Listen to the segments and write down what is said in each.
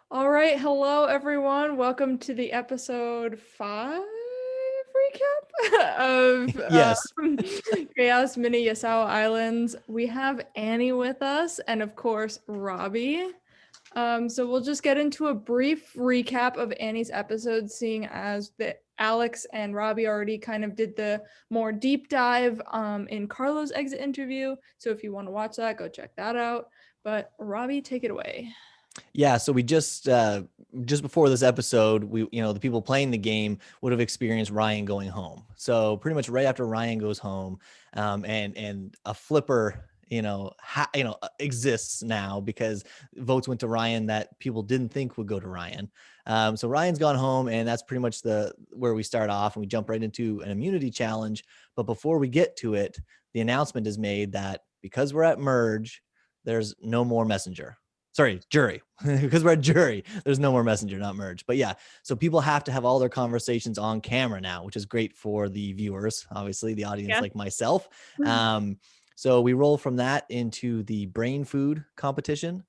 All right, hello everyone. Welcome to the episode 5 recap of Yes. Chaos Mini Yasawa Islands. We have Annie with us and of course Robbie. So we'll just get into a brief recap of Annie's episode, seeing as that Alex and Robbie already kind of did the more deep dive in Carlo's exit interview. So if you want to watch that, go check that out. But Robbie, take it away. Yeah, so we just before this episode, the people playing the game would have experienced Ryan going home. So pretty much right after Ryan goes home, and a flipper, exists now because votes went to Ryan that people didn't think would go to Ryan. So Ryan's gone home, and that's pretty much where we start off, and we jump right into an immunity challenge. But before we get to it, the announcement is made that because we're at merge, there's no more messenger. Sorry, jury, because we're at jury. There's no more messenger, not merge. But yeah, so people have to have all their conversations on camera now, which is great for the viewers, obviously the audience like myself. So we roll from that into the brain food competition.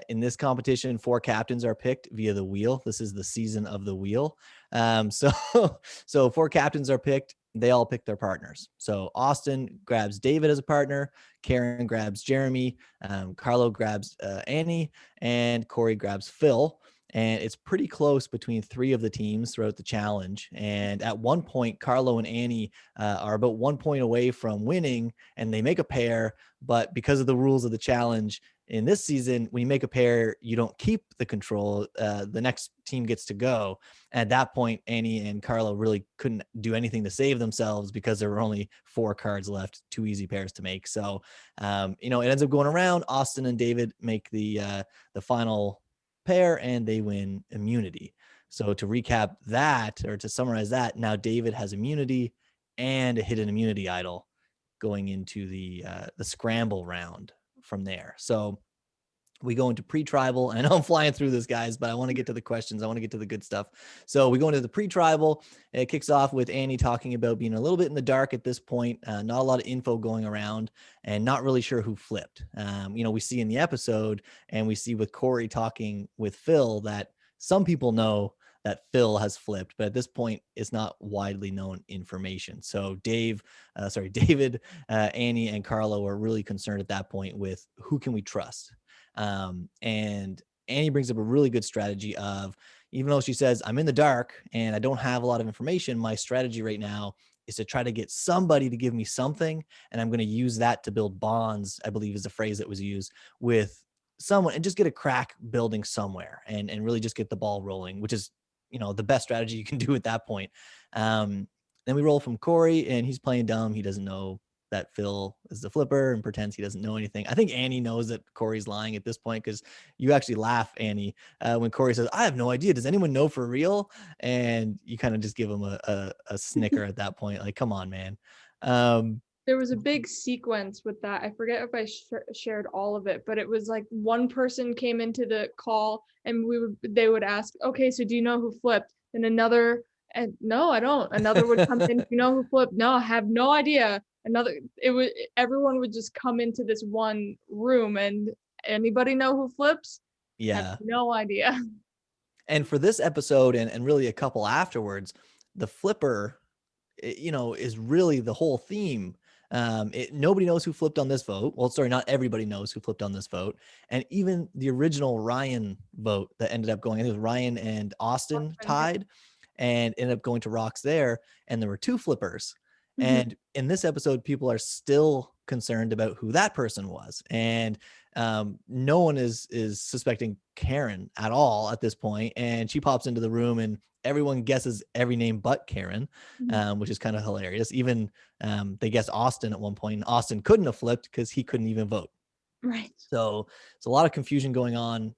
In this competition, 4 captains are picked via the wheel. This is the season of the wheel. So 4 captains are picked. They all pick their partners. So Austin grabs David as a partner, Karen grabs Jeremy, Carlo grabs Annie, and Corey grabs Phill. And it's pretty close between 3 of the teams throughout the challenge. And at one point, Carlo and Annie are about 1 point away from winning, and they make a pair. But because of the rules of the challenge, in this season, when you make a pair, you don't keep the control. The next team gets to go. At that point, Annie and Carlo really couldn't do anything to save themselves because there were only 4 cards left, 2 easy pairs to make. So, it ends up going around. Austin and David make the final pair, and they win immunity. So to recap that, or to summarize that, now David has immunity and a hidden immunity idol going into the scramble round from there. So we go into pre-tribal. I know I'm flying through this, guys, but I want to get to the questions. I want to get to the good stuff. So we go into the pre-tribal. It kicks off with Annie talking about being a little bit in the dark at this point, not a lot of info going around, and not really sure who flipped. We see in the episode, and we see with Corey talking with Phill that some people know that Phill has flipped, but at this point, it's not widely known information. So David, Annie, and Carlo are really concerned at that point with who can we trust. And Annie brings up a really good strategy of, even though she says, I'm in the dark and I don't have a lot of information, my strategy right now is to try to get somebody to give me something. And I'm going to use that to build bonds, I believe is the phrase that was used, with someone, and just get a crack building somewhere and really just get the ball rolling, which is, the best strategy you can do at that point. Then we roll from Corey, and he's playing dumb. He doesn't know that Phill is the flipper and pretends he doesn't know anything. I think Annie knows that Corey's lying at this point, because you actually laugh, Annie, when Corey says, I have no idea. Does anyone know for real? And you kind of just give him a snicker at that point. Like, come on, man. There was a big sequence with that. I forget if I shared all of it, but it was like one person came into the call and they would ask, okay, so do you know who flipped? And another, and no, I don't. Another would come in, you know who flipped? No, I have no idea. Everyone would just come into this one room, and anybody know who flips? I have Yeah. no idea. And for this episode, and really a couple afterwards, the flipper, is really the whole theme. Nobody knows who flipped on this vote. Well, sorry, not everybody knows who flipped on this vote. And even the original Ryan vote that ended up going, I think it was Ryan and Austin tied, and ended up going to Rocks there. And there were 2 flippers. And in this episode, people are still concerned about who that person was. And no one is suspecting Karen at all at this point. And she pops into the room, and everyone guesses every name but Karen, which is kind of hilarious. Even they guessed Austin at one point, and Austin couldn't have flipped because he couldn't even vote. Right. So it's a lot of confusion going on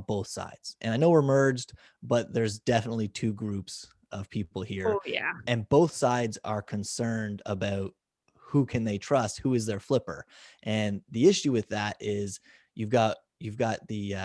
both sides. And I know we're merged, but there's definitely 2 groups of people here. Oh, yeah. And both sides are concerned about who can they trust, who is their flipper. And the issue with that is you've got the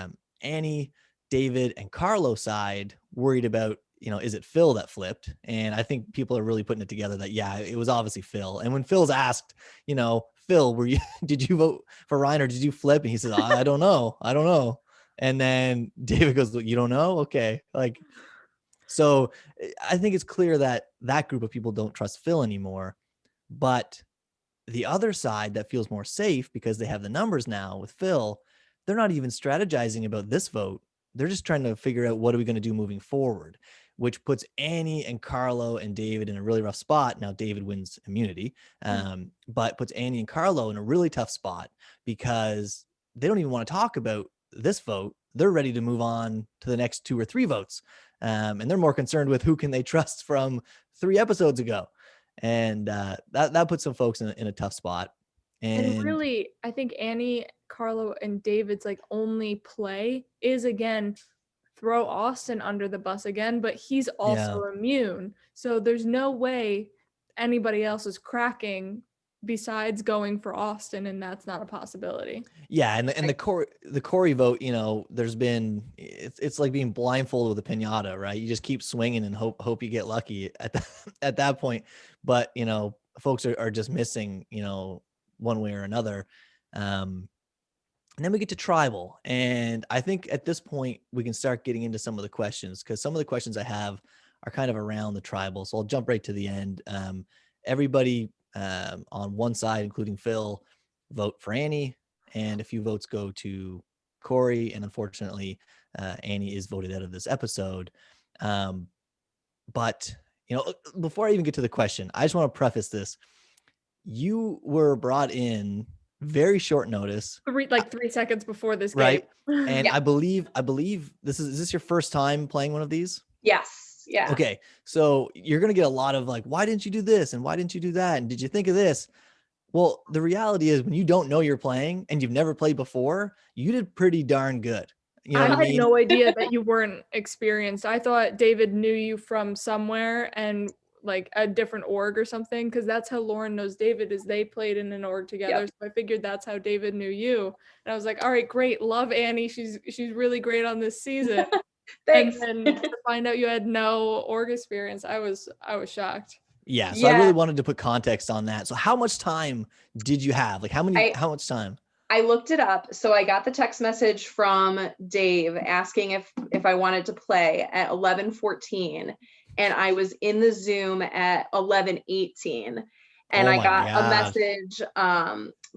Annie, David, and Carlo side worried about, is it Phill that flipped? And I think people are really putting it together that, yeah, it was obviously Phill. And when Phil's asked, Phill, did you vote for Ryan or did you flip? And he says, I don't know. And then David goes, "You don't know? Okay." Like, so I think it's clear that that group of people don't trust Phill anymore. But the other side that feels more safe because they have the numbers now with Phill, they're not even strategizing about this vote. They're just trying to figure out what are we going to do moving forward, which puts Annie and Carlo and David in a really rough spot. Now David wins immunity, but puts Annie and Carlo in a really tough spot because they don't even want to talk about this vote. They're ready to move on to the next 2 or 3 votes. And they're more concerned with who can they trust from 3 episodes ago. And that puts some folks in a tough spot. And really, I think Annie, Carlo, and David's like only play is again throw Austin under the bus again, but he's also immune. So there's no way anybody else is cracking besides going for Austin, and that's not a possibility. Yeah, and the Corey vote, you know, there's been it's like being blindfolded with a piñata, right? You just keep swinging and hope you get lucky at that point. But you know, folks are just missing, you know, one way or another. And then we get to tribal, and I think at this point we can start getting into some of the questions, because some of the questions I have are kind of around the tribal. So I'll jump right to the end. Everybody on one side, including Phill, vote for Annie, and a few votes go to Corey, and unfortunately, Annie is voted out of this episode. But you know, before I even get to the question, I just want to preface this: you were brought in very short notice, 3 seconds before this right? game. And I believe this is this your first time playing one of these? Yes. Yeah. Okay. So you're going to get a lot of like, why didn't you do this? And why didn't you do that? And did you think of this? Well, the reality is when you don't know you're playing and you've never played before, you did pretty darn good. You know I what I had mean? no idea that you weren't experienced. I thought David knew you from somewhere and like a different org or something, because that's how Lauren knows David, is they played in an org together. Yep. So I figured that's how David knew you. And I was like, all right, great. Love Annie. She's really great on this season. Thanks. And then to find out you had no org experience, I was shocked. Yeah. So I really wanted to put context on that. So how much time did you have? Like how much time? I looked it up. So I got the text message from Dave asking if I wanted to play at 11:14, and I was in the Zoom at 11:18, and I got a message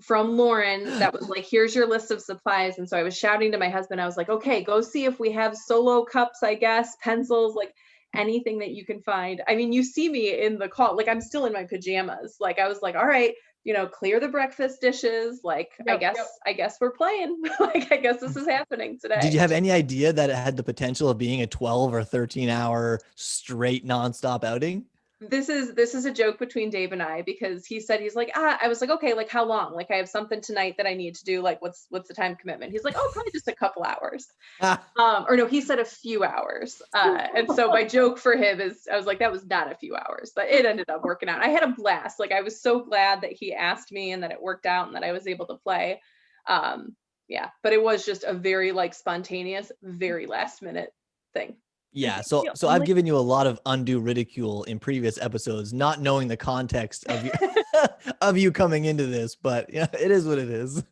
from Lauren that was like, here's your list of supplies. And so I was shouting to my husband, I was like, okay, go see if we have solo cups, I guess, pencils, like anything that you can find. I mean, you see me in the call, like I'm still in my pajamas. Like I was like, all right, you know, clear the breakfast dishes. Like, I guess we're playing. Like, I guess this is happening today. Did you have any idea that it had the potential of being a 12 or 13 hour straight nonstop outing? This is a joke between Dave and I, because he said, he's like, I was like, okay, like how long? Like I have something tonight that I need to do. Like what's the time commitment? He's like, oh, probably just a couple hours. Or no, he said a few hours. And so my joke for him is, I was like, that was not a few hours, but it ended up working out. I had a blast. Like I was so glad that he asked me and that it worked out and that I was able to play. Yeah, but it was just a very like spontaneous, very last minute thing. Yeah, so I've given you a lot of undue ridicule in previous episodes, not knowing the context of you of you coming into this, but yeah, it is what it is.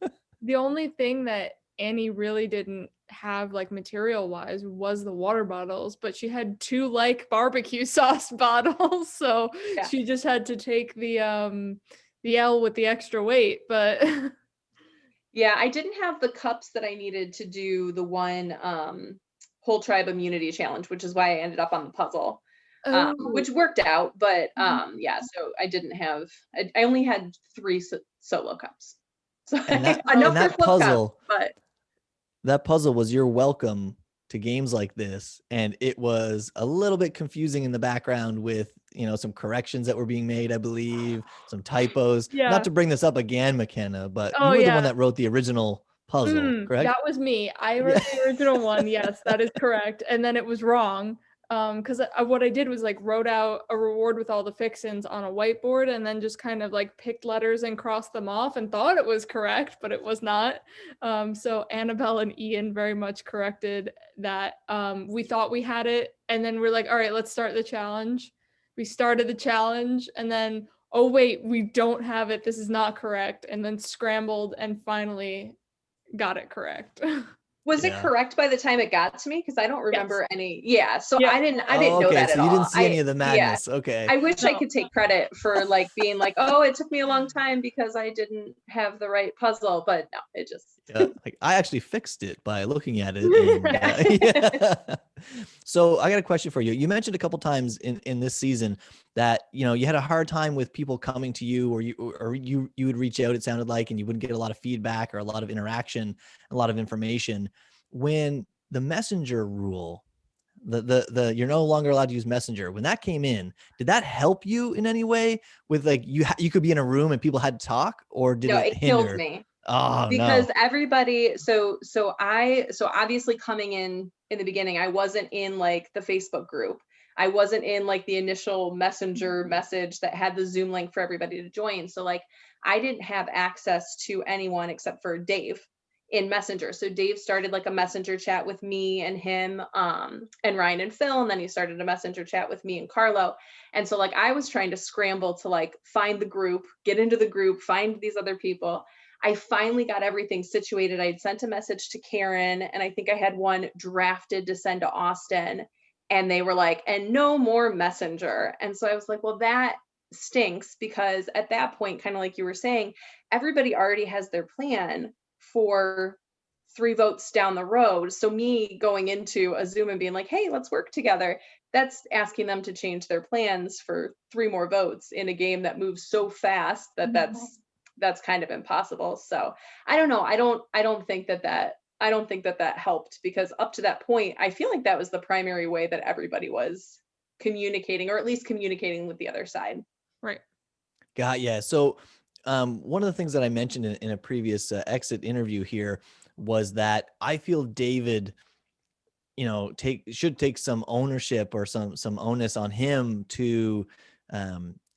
The only thing that Annie really didn't have like material wise was the water bottles, but she had 2 like barbecue sauce bottles, so she just had to take the L with the extra weight. But yeah, I didn't have the cups that I needed to do the one whole tribe immunity challenge, which is why I ended up on the puzzle, which worked out. But yeah, so I didn't have, I only had 3 solo cups. So that puzzle, but that puzzle was your welcome to games like this. And it was a little bit confusing in the background with, you know, some corrections that were being made, I believe, some typos. Not to bring this up again, McKenna, but you were the one that wrote the original puzzle, correct? That was me. I wrote the original one. Yes, that is correct. And then it was wrong. Because what I did was like wrote out a reward with all the fixins on a whiteboard and then just kind of like picked letters and crossed them off and thought it was correct, but it was not. So Annabelle and Ian very much corrected that. We thought we had it, and then we're like, all right, let's start the challenge. We started the challenge, and then, oh wait, we don't have it. This is not correct. And then scrambled and finally got it correct. Was it Yeah. correct by the time it got to me? Because I don't remember any. Yeah. So Yeah. I didn't Oh, know okay. that So at you all. didn't see any of the madness. Okay. I wish I No. could take credit for like being like, oh, it took me a long time because I didn't have the right puzzle, but no, it just. Yeah, like I actually fixed it by looking at it. And, yeah. So I got a question for you. You mentioned a couple times in this season that, you know, you had a hard time with people coming to you, or you would reach out, it sounded like, and you wouldn't get a lot of feedback or a lot of interaction, a lot of information. When the messenger rule, the you're no longer allowed to use messenger, when that came in, did that help you in any way with like you could be in a room and people had to talk, or did No, it it killed hinder? me. Oh Because no. everybody, so obviously coming in the beginning, I wasn't in like the Facebook group. I wasn't in like the initial messenger message that had the Zoom link for everybody to join. So like I didn't have access to anyone except for Dave in Messenger. So Dave started like a messenger chat with me and him, and Ryan and Phill, and then he started a messenger chat with me and Carlo. And so like I was trying to scramble to like find the group, get into the group, find these other people. I finally got everything situated. I had sent a message to Karen, and I think I had one drafted to send to Austin, and they were like, and no more messenger. And so I was like, well, that stinks, because at that point, kind of like you were saying, everybody already has their plan for 3 votes down the road. So me going into a Zoom and being like, hey, let's work together, that's asking them to change their plans for 3 more votes in a game that moves so fast that that's kind of impossible. So I don't know. I don't think that helped, because up to that point, I feel like that was the primary way that everybody was communicating, or at least communicating with the other side. Right. Yeah. So one of the things that I mentioned in a previous exit interview here was that I feel David, you know, should take some ownership or some onus on him to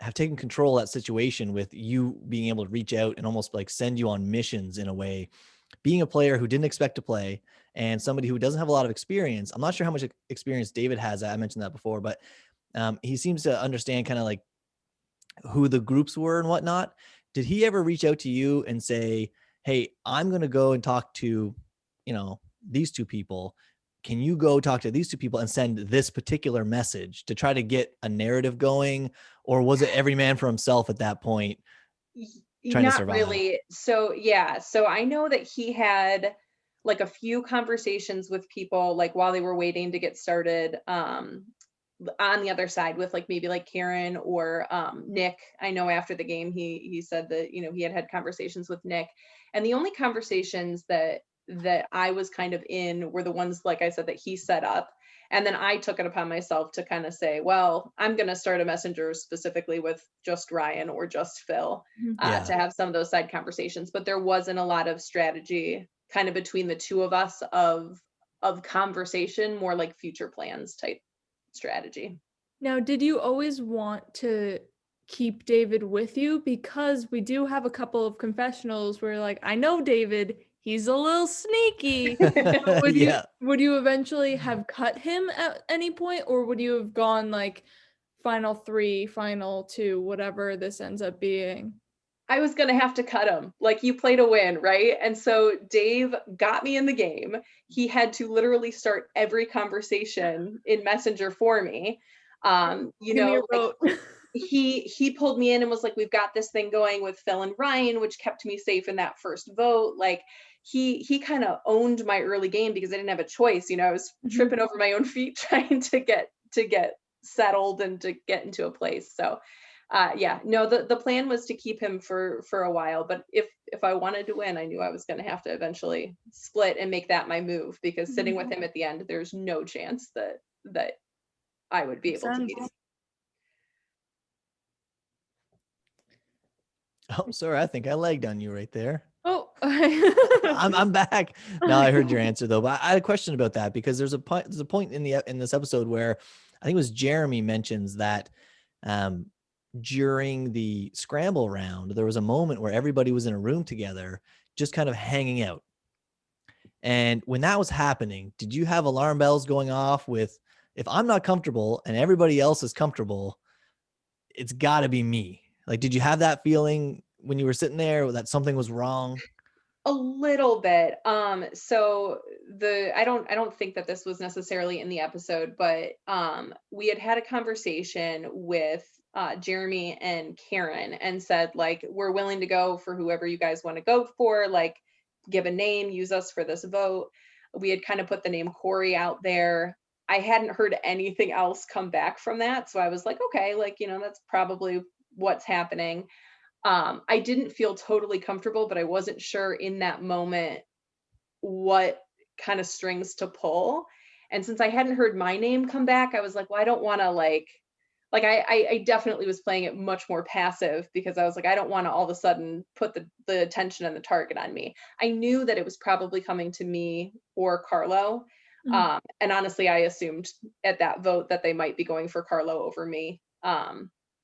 have taken control of that situation, with you being able to reach out and almost like send you on missions in a way. Being a player who didn't expect to play and somebody who doesn't have a lot of experience. I'm not sure how much experience David has. I mentioned that before, but he seems to understand kind of like who the groups were and whatnot. Did he ever reach out to you and say, hey, I'm going to go and talk to, you know, these 2 people. Can you go talk to these 2 people and send this particular message to try to get a narrative going? Or was it every man for himself at that point, trying to Not survive? really. So yeah, so I know that he had like a few conversations with people like while they were waiting to get started, on the other side with like maybe like Karen or Nick. I know after the game he said that, you know, he had conversations with Nick, and the only conversations that I was kind of in were the ones, like I said, that he set up. And then I took it upon myself to kind of say, well, I'm going to start a messenger specifically with just Ryan or just Phill, Yeah. to have some of those side conversations. But there wasn't a lot of strategy kind of between the 2 of us of conversation, more like future plans type strategy. Now, did you always want to keep David with you? Because we do have a couple of confessionals where like, I know David, he's a little sneaky. Would Yeah. you eventually have cut him at any point, or would you have gone like final 3, final 2, whatever this ends up being? I was going to have to cut him. Like, you play to win, right? And so Dave got me in the game. He had to literally start every conversation in Messenger for me. You Give me know, a vote. like, he pulled me in and was like, we've got this thing going with Phill and Ryan, which kept me safe in that first vote. Like, he kind of owned my early game because I didn't have a choice. You know, I was tripping over my own feet trying to get settled and to get into a place. So yeah, no, the plan was to keep him for a while, but if I wanted to win, I knew I was going to have to eventually split and make that my move, because sitting with him at the end, there's no chance that I would be able to beat him. Oh, sorry. I think I lagged on you right there. Oh, I'm back. No, I heard your answer though, but I had a question about that, because there's a point in this episode where I think it was Jeremy mentions that during the scramble round, there was a moment where everybody was in a room together, just kind of hanging out. And when that was happening, did you have alarm bells going off with, if I'm not comfortable and everybody else is comfortable, it's got to be me? Like, did you have that feeling when you were sitting there that something was wrong? A little bit. So I don't think that this was necessarily in the episode, but we had a conversation with Jeremy and Karen and said, like, we're willing to go for whoever you guys want to go for, like, give a name, use us for this vote. We had kind of put the name Corey out there. I hadn't heard anything else come back from that. So I was like, okay, like, that's probably what's happening. I didn't feel totally comfortable, but I wasn't sure in that moment what kind of strings to pull. And since I hadn't heard my name come back, I was like, well, I don't want to I definitely was playing it much more passive because I was like, I don't want to all of a sudden put the attention and the target on me. I knew that it was probably coming to me or Carlo. And honestly, I assumed at that vote that they might be going for Carlo over me.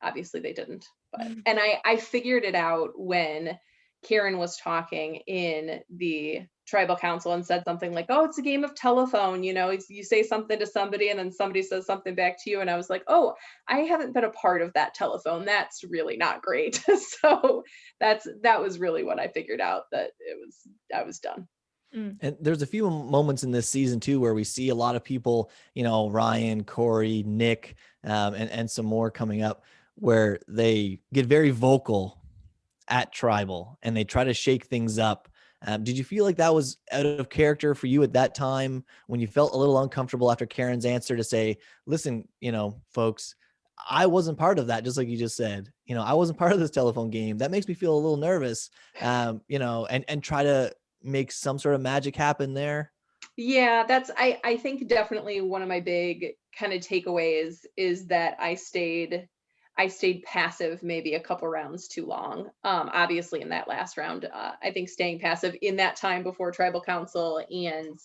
Obviously they didn't. But, and I figured it out when Karen was talking in the tribal council and said something like, oh, it's a game of telephone. You say something to somebody and then somebody says something back to you. And I was like, oh, I haven't been a part of that telephone. That's really not great. So that was really what I figured out, that I was done. And there's a few moments in this season too, where we see a lot of people, Ryan, Corey, Nick, and some more coming up, where they get very vocal at tribal and they try to shake things up. Did you feel like that was out of character for you at that time when you felt a little uncomfortable after Karen's answer to say, listen, folks, I wasn't part of that. Just like you just said, I wasn't part of this telephone game. That makes me feel a little nervous, and try to make some sort of magic happen there. Yeah, that's, I think definitely one of my big kind of takeaways is that I stayed passive maybe a couple rounds too long. Obviously in that last round, I think staying passive in that time before tribal council and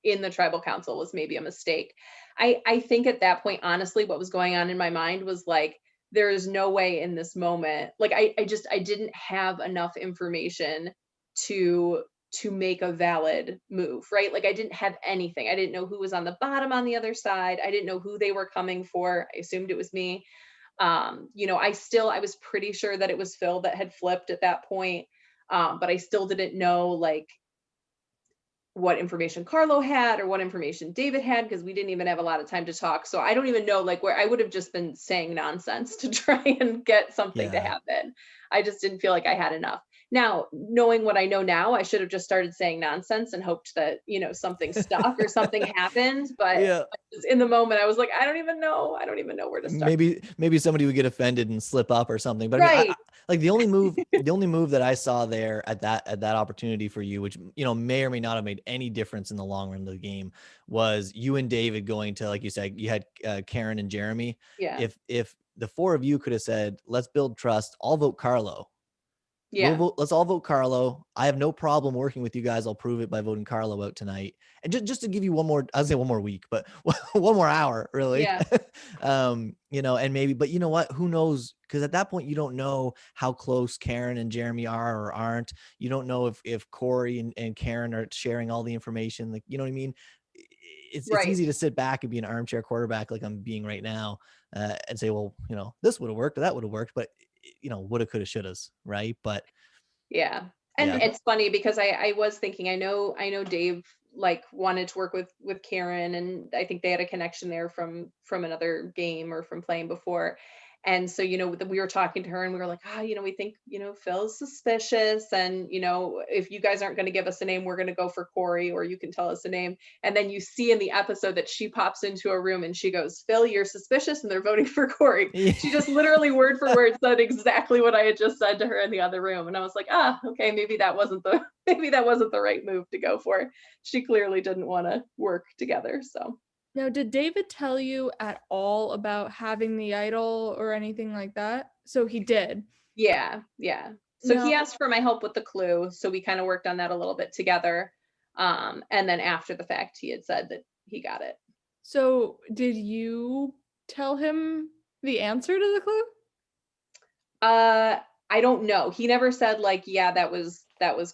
in the tribal council was maybe a mistake. I think at that point, honestly, what was going on in my mind was like, there is no way in this moment, like I didn't have enough information to make a valid move, right? Like I didn't have anything. I didn't know who was on the bottom on the other side. I didn't know who they were coming for. I assumed it was me. I was pretty sure that it was Phill that had flipped at that point. But I still didn't know like what information Carlo had or what information David had, because we didn't even have a lot of time to talk. So I don't even know like where I would have just been saying nonsense to try and get something to happen. I just didn't feel like I had enough. Now, knowing what I know now, I should have just started saying nonsense and hoped that, something stuck or something happened. But in the moment, I was like, I don't even know where to start. Maybe somebody would get offended and slip up or something. But right. I mean, like the only move that I saw there at that opportunity for you, which, may or may not have made any difference in the long run of the game, was you and David going to, like you said, you had Karen and Jeremy. Yeah. If the four of you could have said, let's build trust, I'll vote Carlo. Yeah. Let's all vote Carlo. I have no problem working with you guys. I'll prove it by voting Carlo out tonight. And just to give you one more week, but one more hour, really. Yeah. And maybe, but you know what? Who knows? Because at that point, you don't know how close Karen and Jeremy are or aren't. You don't know if Corey and Karen are sharing all the information. Like, you know what I mean? It's easy to sit back and be an armchair quarterback like I'm being right now, and say, well, this would have worked or that would have worked, but woulda, coulda, shouldas, right? But yeah. And it's funny because I was thinking, I know Dave like wanted to work with Karen, and I think they had a connection there from another game or from playing before. And so, we were talking to her and we were like, we think, Phil's suspicious. And, if you guys aren't going to give us a name, we're going to go for Corey, or you can tell us a name. And then you see in the episode that she pops into a room and she goes, Phill, you're suspicious, and they're voting for Corey. Yeah. She just literally word for word said exactly what I had just said to her in the other room. And I was like, okay, maybe that wasn't the right move to go for. She clearly didn't want to work together. So. Now, did David tell you at all about having the idol or anything like that? So he did. Yeah. So he asked for my help with the clue. So we kind of worked on that a little bit together. And then after the fact, he had said that he got it. So did you tell him the answer to the clue? I don't know. He never said like, yeah, that was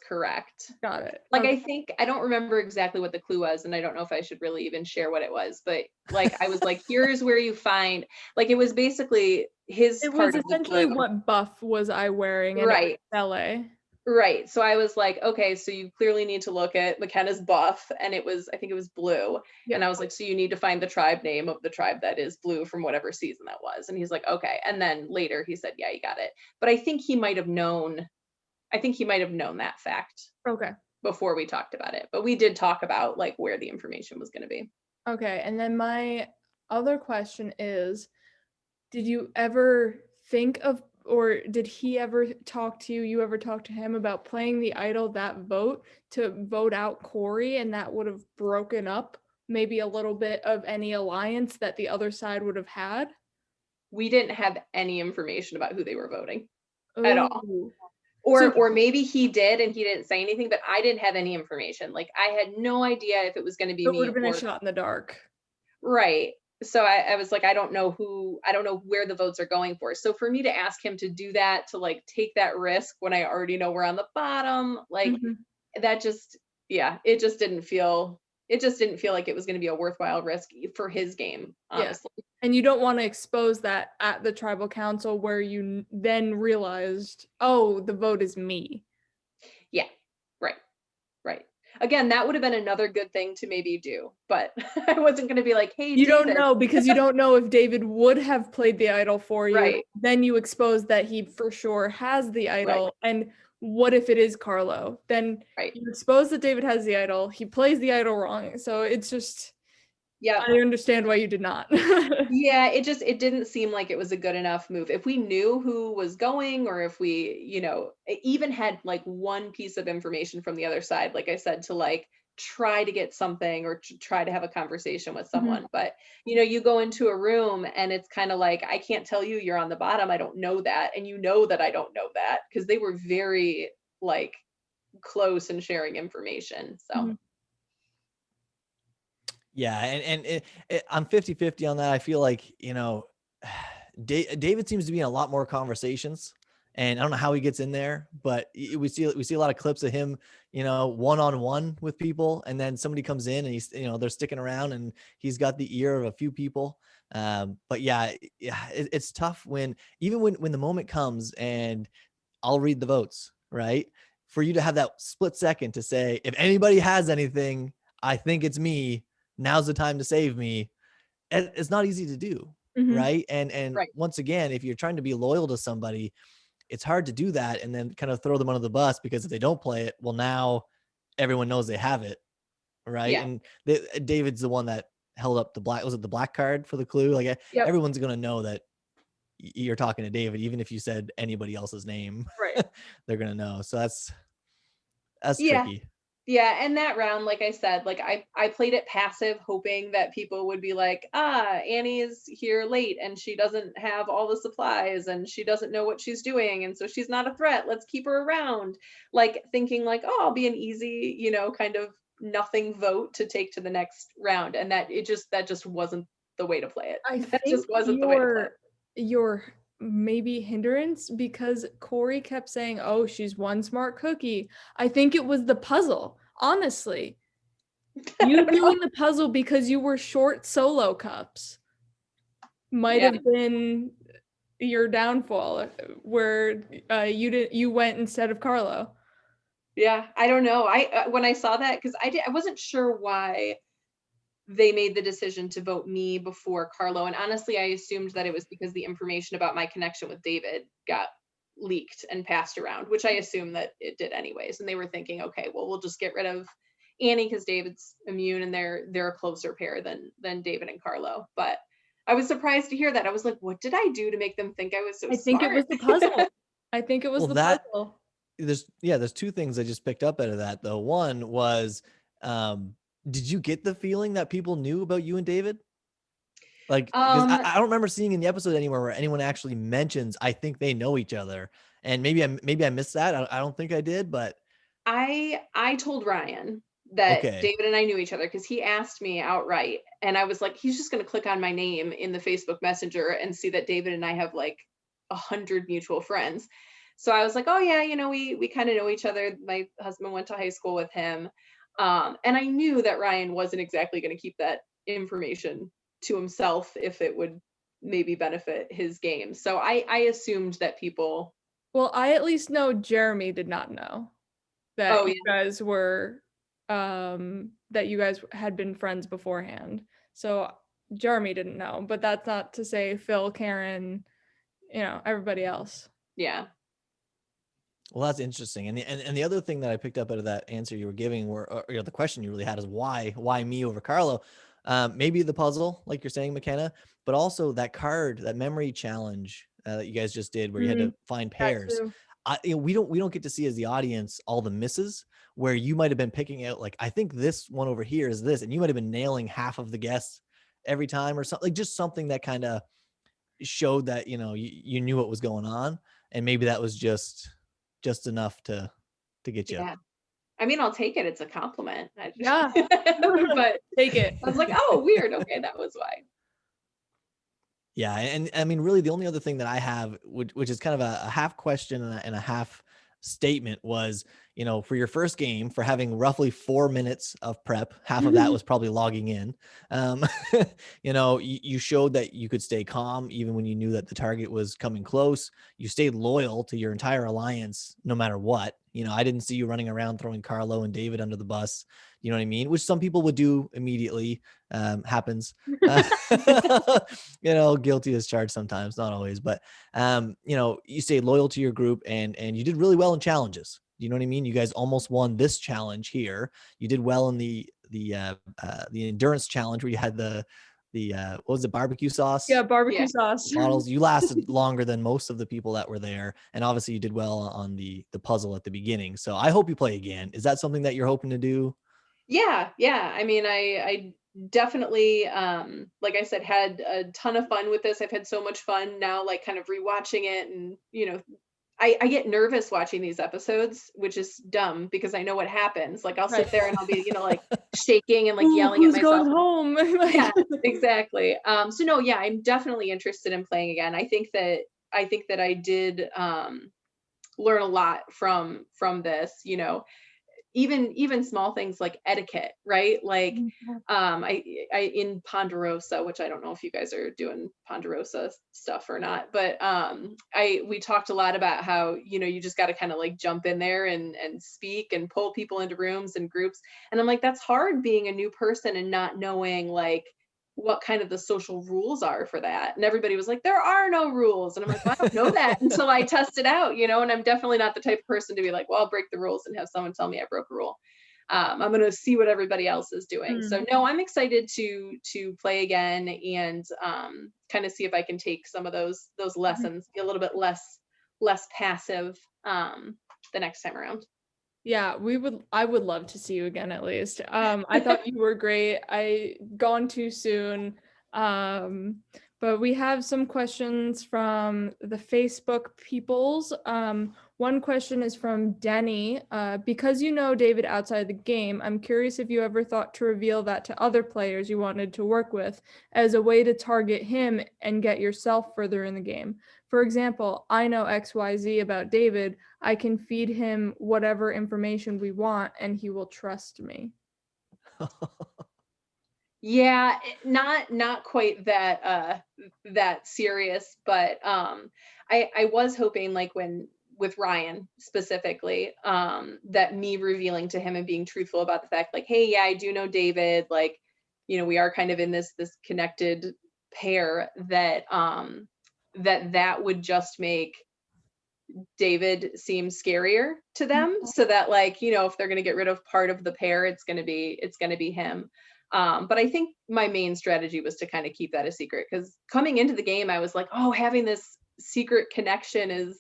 correct. Got it. Like, okay. I don't remember exactly what the clue was, and I don't know if I should really even share what it was, but like, I was like, here's where you find, like, it was basically his. It was essentially what buff was I wearing? Right. LA. Right. So I was like, okay, so you clearly need to look at McKenna's buff. And I think it was blue. Yeah. And I was like, so you need to find the tribe name of the tribe that is blue from whatever season that was. And he's like, okay. And then later he said, yeah, you got it. But I think he might have known that fact Okay. before we talked about it. But we did talk about like where the information was going to be. Okay. And then my other question is, did you ever think of, or did he ever talk to you, you ever talk to him about playing the idol that vote to vote out Corey, and that would have broken up maybe a little bit of any alliance that the other side would have had? We didn't have any information about who they were voting at all. Ooh. Or maybe he did and he didn't say anything, but I didn't have any information. Like I had no idea if it was going to be It me would have been or a shot in the dark. right. So I was like, I don't know where the votes are going for. So for me to ask him to do that, to like take that risk when I already know we're on the bottom, like Mhm. that just, yeah, it just didn't feel like it was going to be a worthwhile risk for his game, honestly. Yeah. And you don't want to expose that at the tribal council where you then realized, oh, the vote is me. Yeah. Right. Again, that would have been another good thing to maybe do, but I wasn't going to be like, hey, You David. don't know, because you don't know if David would have played the idol for you. Right. Then you expose that he for sure has the idol. Right. And what if it is Carlo? Then Right. you expose that David has the idol. He plays the idol wrong. So it's just, Yeah. I understand why you did not. Yeah, it didn't seem like it was a good enough move. If we knew who was going, or if we, even had like one piece of information from the other side, like I said, to like try to get something or to try to have a conversation with someone. But you go into a room and it's kind of like, I can't tell you you're on the bottom. I don't know that. And you know that I don't know that, because they were very like close and sharing information. So Yeah, and I'm 50-50 on that. I feel like, David seems to be in a lot more conversations, and I don't know how he gets in there, but we see a lot of clips of him, one-on-one with people, and then somebody comes in and he's, they're sticking around and he's got the ear of a few people. But yeah, it's tough when the moment comes and I'll read the votes, right? For you to have that split second to say, if anybody has anything, I think it's me. Now's the time to save me. It's not easy to do, right? And right. once again, if you're trying to be loyal to somebody, it's hard to do that and then kind of throw them under the bus, because if they don't play it, well, now everyone knows they have it, right? Yeah. And David's the one that held up the black card for the clue? Like Yep. everyone's gonna know that you're talking to David, even if you said anybody else's name. Right. They're gonna know. So that's Yeah. tricky. Yeah, and that round, like I said, like I played it passive, hoping that people would be like, Annie is here late and she doesn't have all the supplies and she doesn't know what she's doing, and so she's not a threat. Let's keep her around. Like thinking like, oh, I'll be an easy, kind of nothing vote to take to the next round. And that just wasn't the way to play it. I That think just wasn't the way to play it. your maybe hindrance, because Corey kept saying, oh, she's one smart cookie. I think it was the puzzle, honestly. You doing the puzzle because you were short solo cups might have been your downfall, where you went instead of Carlo. Yeah, I don't know. When I saw that, because I wasn't sure why they made the decision to vote me before Carlo. And honestly, I assumed that it was because the information about my connection with David got leaked and passed around, which I assume that it did anyways. And they were thinking, okay, well, we'll just get rid of Annie because David's immune and they're a closer pair than David and Carlo. But I was surprised to hear that. I was like, what did I do to make them think I was so smart? I think it was the puzzle. I think it was the puzzle. There's two things I just picked up out of that though. One was, did you get the feeling that people knew about you and David? Like, I don't remember seeing in the episode anywhere where anyone actually mentions, I think they know each other. And maybe I missed that. I don't think I did, but I told Ryan that David and I knew each other because he asked me outright, and I was like, he's just going to click on my name in the Facebook Messenger and see that David and I have like 100 mutual friends. So I was like, oh yeah, we kind of know each other. My husband went to high school with him. And I knew that Ryan wasn't exactly going to keep that information to himself if it would maybe benefit his game. So I assumed that people Well, I at least know Jeremy did not know that Oh, you guys were that you guys had been friends beforehand. So Jeremy didn't know, but that's not to say Phill, Karen, everybody else. Yeah. Well, that's interesting. And the other thing that I picked up out of that answer you were giving, or the question you really had is why me over Carlo? Maybe the puzzle, like you're saying, McKenna, but also that card, that memory challenge that you guys just did, where you had to find pairs. We don't get to see as the audience all the misses, where you might have been picking out, like, I think this one over here is this, and you might have been nailing half of the guests every time, or something, like just something that kind of showed that you knew what was going on, and maybe that was just enough to get you. Yeah. I mean, I'll take it. It's a compliment. Yeah. But take it. I was like, oh, weird. Okay, that was why. Yeah, and I mean, really, the only other thing that I have, which is kind of a half question and a half statement, was, for your first game, for having roughly 4 minutes of prep, half of that was probably logging in. You showed that you could stay calm even when you knew that the target was coming close. You stayed loyal to your entire alliance, no matter what. I didn't see you running around throwing Carlo and David under the bus. You know what I mean? Which some people would do immediately. Happens. Guilty as charged sometimes, not always, but you stayed loyal to your group, and you did really well in challenges. You know what I mean? You guys almost won this challenge here. You did well in the endurance challenge, where you had the what was it, barbecue sauce? Yeah, barbecue sauce bottles. You lasted longer than most of the people that were there, and obviously you did well on the puzzle at the beginning. So I hope you play again. Is that something that you're hoping to do? Yeah. I mean, I definitely, like I said, had a ton of fun with this. I've had so much fun now, like kind of rewatching it, and I get nervous watching these episodes, which is dumb because I know what happens. Like I'll sit there and I'll be, like shaking and like yelling at myself. Who's going home? Yeah, exactly. So no, yeah, I'm definitely interested in playing again. I think that I did learn a lot from this, even small things like etiquette, right? Like I in Ponderosa, which I don't know if you guys are doing Ponderosa stuff or not, but we talked a lot about how you just got to kind of like jump in there and speak and pull people into rooms and groups, and I'm like, that's hard being a new person and not knowing like what kind of the social rules are for that. And everybody was like, there are no rules. And I'm like, well, I don't know that until I test it out, and I'm definitely not the type of person to be like, well, I'll break the rules and have someone tell me I broke a rule. I'm going to see what everybody else is doing. So no, I'm excited to play again and kind of see if I can take some of those lessons, be a little bit less passive the next time around. Yeah, I would love to see you again at least. I thought you were great. I gone too soon. But we have some questions from the Facebook peoples. One question is from Denny. Because you know David outside the game, I'm curious if you ever thought to reveal that to other players you wanted to work with as a way to target him and get yourself further in the game. For example, I know XYZ about David. I can feed him whatever information we want and he will trust me. Yeah, not quite that serious, but I was hoping, like with Ryan specifically, that me revealing to him and being truthful about the fact, like, hey, yeah, I do know David, like, we are kind of in this connected pair, that that would just make David seem scarier to them, so that, like, if they're going to get rid of part of the pair, it's going to be him. But I think my main strategy was to kind of keep that a secret, because coming into the game, I was like, oh, having this secret connection is,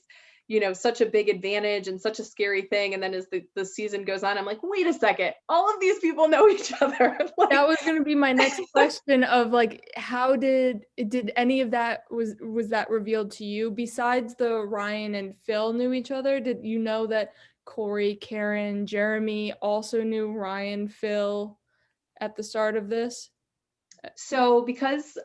such a big advantage and such a scary thing. And then as the season goes on, I'm like, wait a second, all of these people know each other. Like, that was going to be my next question of like, how did any of that, was that revealed to you besides the Ryan and Phill knew each other? Did you know that Corey, Karen, Jeremy also knew Ryan, Phill at the start of this? So because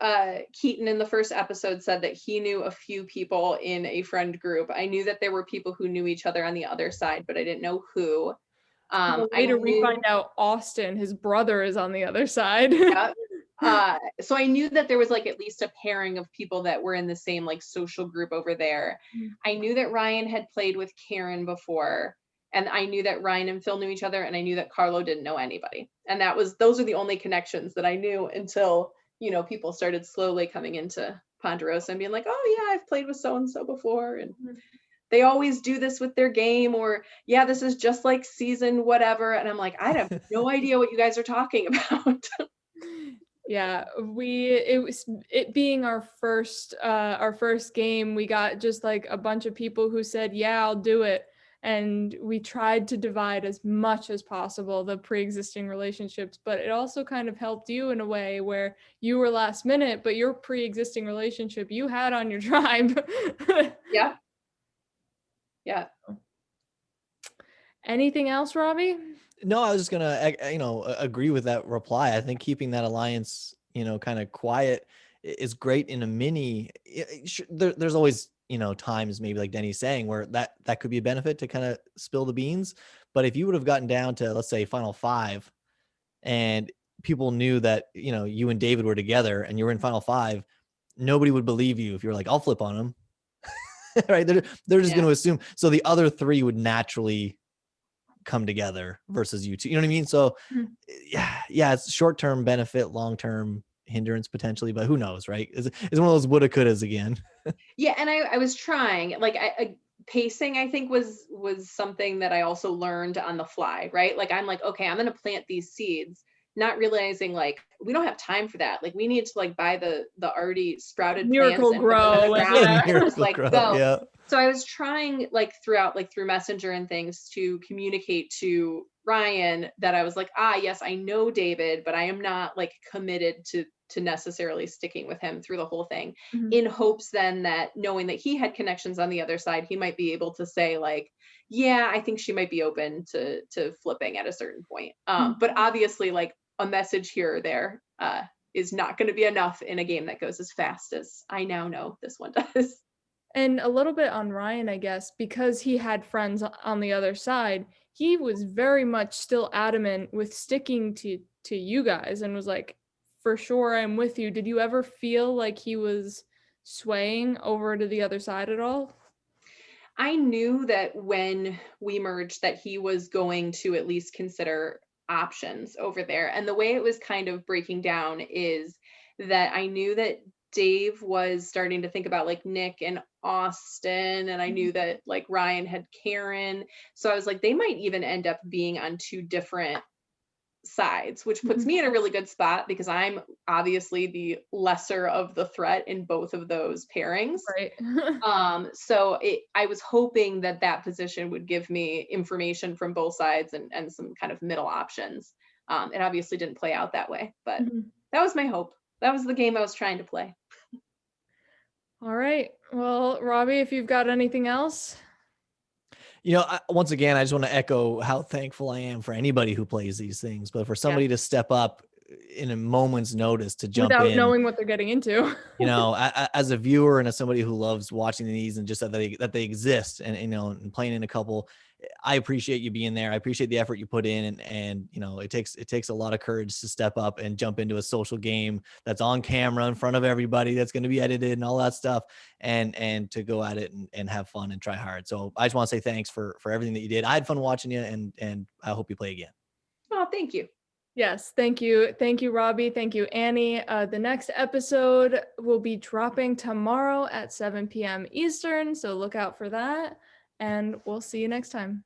Keaton in the first episode said that he knew a few people in a friend group, I knew that there were people who knew each other on the other side, but I didn't know who. Later we find out Austin, his brother, is on the other side. Yeah, So I knew that there was like at least a pairing of people that were in the same like social group over there. I knew that Ryan had played with Karen before, and I knew that Ryan and Phill knew each other, and I knew that Carlo didn't know anybody. And those are the only connections that I knew until, people started slowly coming into Ponderosa and being like, oh yeah, I've played with so-and-so before. And they always do this with their game, or yeah, this is just like season whatever. And I'm like, I have no idea what you guys are talking about. Yeah, it being our first game, we got just like a bunch of people who said, yeah, I'll do it. And we tried to divide as much as possible the pre-existing relationships, but it also kind of helped you in a way where you were last minute, but your pre-existing relationship you had on your tribe. Yeah. Yeah. Anything else, Robbie? No, I was just gonna, agree with that reply. I think keeping that alliance, kind of quiet is great in a mini. There's always, times maybe like Denny's saying where that could be a benefit to kind of spill the beans. But if you would have gotten down to, let's say, final 5, and people knew that, you and David were together and you were in final 5, nobody would believe you if you were like, I'll flip on him. Right? They're just going to assume. So the other 3 would naturally come together versus you two. You know what I mean? So yeah, it's short-term benefit, long-term hindrance potentially, but who knows, right? It's one of those woulda couldas again. Yeah, and I was trying, like pacing, I think was something that I also learned on the fly, right? Like I'm like, okay, I'm gonna plant these seeds, not realizing like we don't have time for that. Like we need to like buy the already sprouted Miracle plants and put them in the ground and just like go. Yeah. So I was trying like throughout, like through Messenger and things, to communicate to Ryan that I was like, yes, I know David, but I am not like committed to necessarily sticking with him through the whole thing, in hopes then that knowing that he had connections on the other side, he might be able to say like, yeah, I think she might be open to flipping at a certain point. But obviously like a message here or there is not going to be enough in a game that goes as fast as I now know this one does. And a little bit on Ryan, I guess, because he had friends on the other side, he was very much still adamant with sticking to you guys and was like, for sure, I'm with you. Did you ever feel like he was swaying over to the other side at all? I knew that when we merged that he was going to at least consider options over there. And the way it was kind of breaking down is that I knew that Dave was starting to think about like Nick and Austin, and I knew that like Ryan had Karen. So I was like, they might even end up being on 2 different sides, which puts me in a really good spot because I'm obviously the lesser of the threat in both of those pairings. Right. So I was hoping that position would give me information from both sides and some kind of middle options. It obviously didn't play out that way, but that was my hope. That was the game I was trying to play. All right. Well, Robbie, if you've got anything else. Once again, I just want to echo how thankful I am for anybody who plays these things, but for somebody to step up in a moment's notice to jump without in, knowing what they're getting into. As a viewer and as somebody who loves watching these and just that they exist and and playing in a couple, I appreciate you being there. I appreciate the effort you put in, and it takes a lot of courage to step up and jump into a social game that's on camera in front of everybody, that's going to be edited and all that stuff, and to go at it and have fun and try hard. So I just want to say thanks for everything that you did. I had fun watching you, and I hope you play again. Oh, thank you. Yes, thank you. Thank you, Robbie. Thank you, Annie. The next episode will be dropping tomorrow at 7 p.m. Eastern, so look out for that, and we'll see you next time.